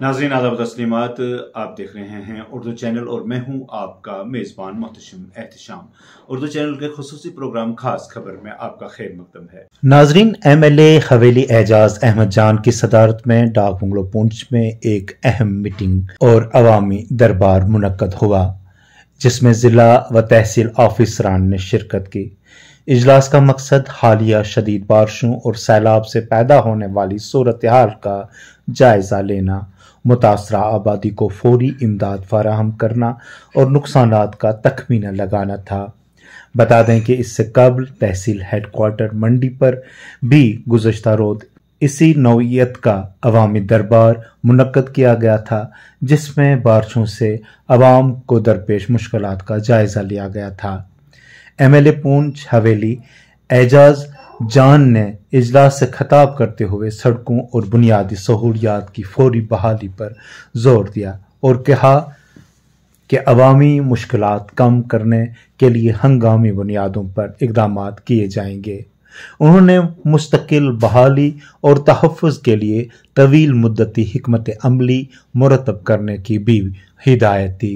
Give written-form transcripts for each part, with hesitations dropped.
नाज़रीन आदाब तस्लीमात, आप देख रहे हैं उर्दू चैनल और मैं हूं आपका मेज़बान मोहतशिम एहतशाम। उर्दू चैनल के खुसूसी प्रोग्राम खास खबर में आपका खैर मकदम है। नाज़रीन, MLA हवेली एजाज अहमद जान की सदारत में डाक बंगलो पुंछ में एक अहम मीटिंग और अवामी दरबार मुनक्कद हुआ, जिसमें जिला व तहसील ऑफिसरान ने शिरकत की। इजलास का मकसद हालिया शदीद बारिशों और सैलाब से पैदा होने वाली सूरत हाल का जायजा लेना, मुतासरा आबादी को फौरी इमदाद फराहम करना और नुकसानात का तखमीना लगाना था। बता दें कि इससे कबल तहसील हेडक्वार्टर मंडी पर भी गुज़श्ता रोज इसी नौइयत का अवामी दरबार मुनक्कद किया गया था, जिसमें बारिशों से अवाम को दरपेश मुश्किलात का जायजा लिया गया था। MLA पूंछ हवेली एजाज जान ने इजलास से खिताब करते हुए सड़कों और बुनियादी सहूलियात की फौरी बहाली पर जोर दिया और कहा कि अवामी मुश्किलात कम करने के लिए हंगामी बुनियादों पर इक़दामात किए जाएंगे। उन्होंने मुस्तकिल बहाली और तहफ़्फ़ुज़ के लिए तवील मुद्दती हिकमत अमली मुरतब करने की भी हिदायत दी।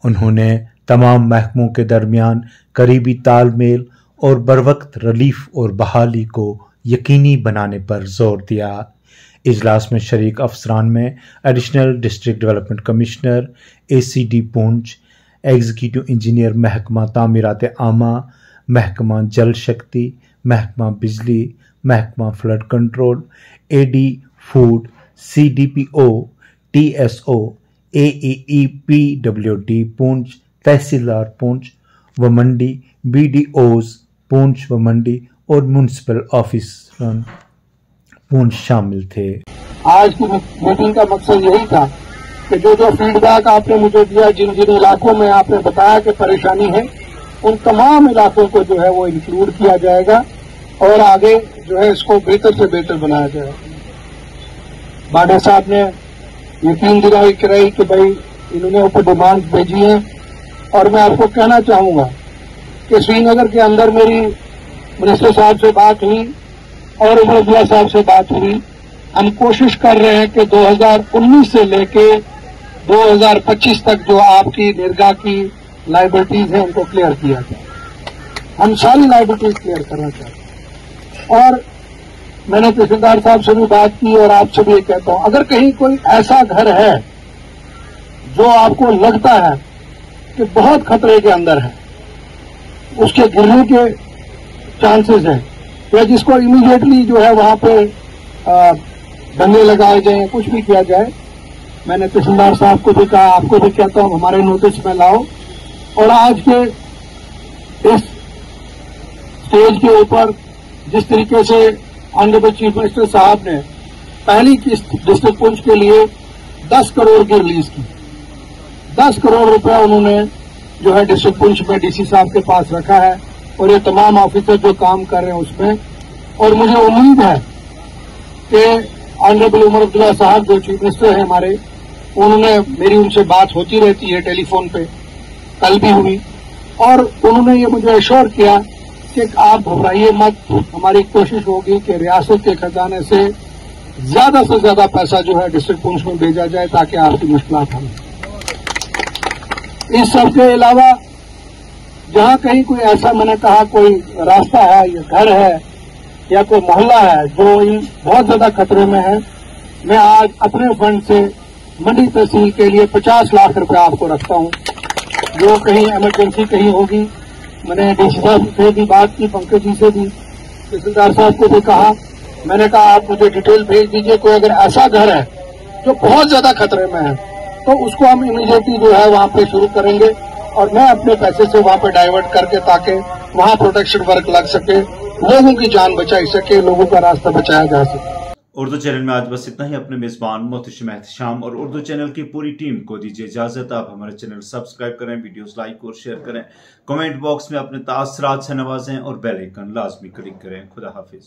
उन्होंने तमाम महकमों के दरमियान करीबी तालमेल और बरवक्त रिलीफ और बहाली को यकीनी बनाने पर जोर दिया। इजलास में शरीक अफसरान में additional district development commissioner ACD पूंछ, एग्जीक्यूटिव इंजीनियर महकमा तामीरात आमा, महकमा जल शक्ति, महकमा बिजली, महकमा flood control, AD food, CDPO, TSO, AEPWD पूंछ, तहसीलदार पूंछ व मंडी, BDOs पूंछ व मंडी और म्यूनिसिपल ऑफिसर पूंछ शामिल थे। आज की मीटिंग का मकसद यही था कि जो फीडबैक आपने मुझे दिया, जिन जिन इलाकों में आपने बताया कि परेशानी है, उन तमाम इलाकों को जो है वो इंक्लूड किया जाएगा और आगे जो है इसको बेहतर से बेहतर बनाया जाएगा। बाडा साहब ने यकीन दिलाई कराई कि भाई इन्होंने ऊपर डिमांड भेजी है और मैं आपको कहना चाहूंगा कि श्रीनगर के अंदर मेरी मिनिस्टर साहब से बात हुई और उमर अब्दुल्ला साहब से बात हुई। हम कोशिश कर रहे हैं कि 2019 से लेके 2025 तक जो आपकी निर्गा की लाइबिलिटीज है उनको क्लियर किया जाए। हम सारी लाइबिलिटीज क्लियर करना चाहते हैं और मैंने तहसीलदार साहब से भी बात की और आपसे भी ये कहता हूं, अगर कहीं कोई ऐसा घर है जो आपको लगता है कि बहुत खतरे के अंदर है, उसके गिरने के चांसेस हैं, या जिसको इमीडिएटली जो है वहां पे दंगे लगाए जाए, कुछ भी किया जाए, मैंने तहसीलदार साहब को भी कहा, आपको भी कहता हूं, हमारे नोटिस में लाओ। और आज के इस स्टेज के ऊपर जिस तरीके से ऑनरेबल चीफ मिनिस्टर साहब ने पहली किस्त डिस्ट्रिक्ट पुंछ के लिए 10 करोड़ की रिलीज की, 10 करोड़ रुपया उन्होंने जो है डिस्ट्रिक्ट पुंछ में DC साहब के पास रखा है और ये तमाम ऑफिसर जो काम कर रहे हैं उसमें। और मुझे उम्मीद है कि ऑनरेबल उमर अब्दुल्ला साहब जो चीफ मिनिस्टर है हमारे, उन्होंने मेरी उनसे बात होती रहती है टेलीफोन पे, कल भी हुई, और उन्होंने ये मुझे एश्योर किया कि आप घबराइए मत, हमारी कोशिश होगी कि रियासत के खजाने से ज्यादा पैसा जो है डिस्ट्रिक्ट पुंछ में भेजा जाए ताकि आपकी मुश्किलात हल। इस सब के अलावा जहां कहीं कोई ऐसा, मैंने कहा, कोई रास्ता है या घर है या कोई मोहल्ला है जो बहुत ज्यादा खतरे में है, मैं आज अपने फंड से मंडी तहसील के लिए 50 लाख रुपए आपको रखता हूं। जो कहीं इमरजेंसी कहीं होगी, मैंने DC साहब से भी बात की, पंकज जी से भी, तहसीलदार साहब को भी कहा, मैंने कहा आप मुझे डिटेल भेज दीजिए, कोई अगर ऐसा घर है जो बहुत ज्यादा खतरे में है तो उसको हम इमीडिएटली जो है वहां पे शुरू करेंगे और मैं अपने पैसे से वहां पे डाइवर्ट करके ताकि वहां प्रोटेक्शन वर्क लग सके, लोगों की जान बचाई सके, लोगों का रास्ता बचाया जा सके। उर्दू चैनल में आज बस इतना ही। अपने मेजबान मोहतशिम एहतशाम और उर्दू चैनल की पूरी टीम को दीजिए इजाजत। आप हमारे चैनल सब्सक्राइब करें, वीडियोस लाइक और शेयर करें, कमेंट बॉक्स में अपने तासरात से नवाजें और बेल आइकन लाजमी क्लिक करें। खुदा हाफिज।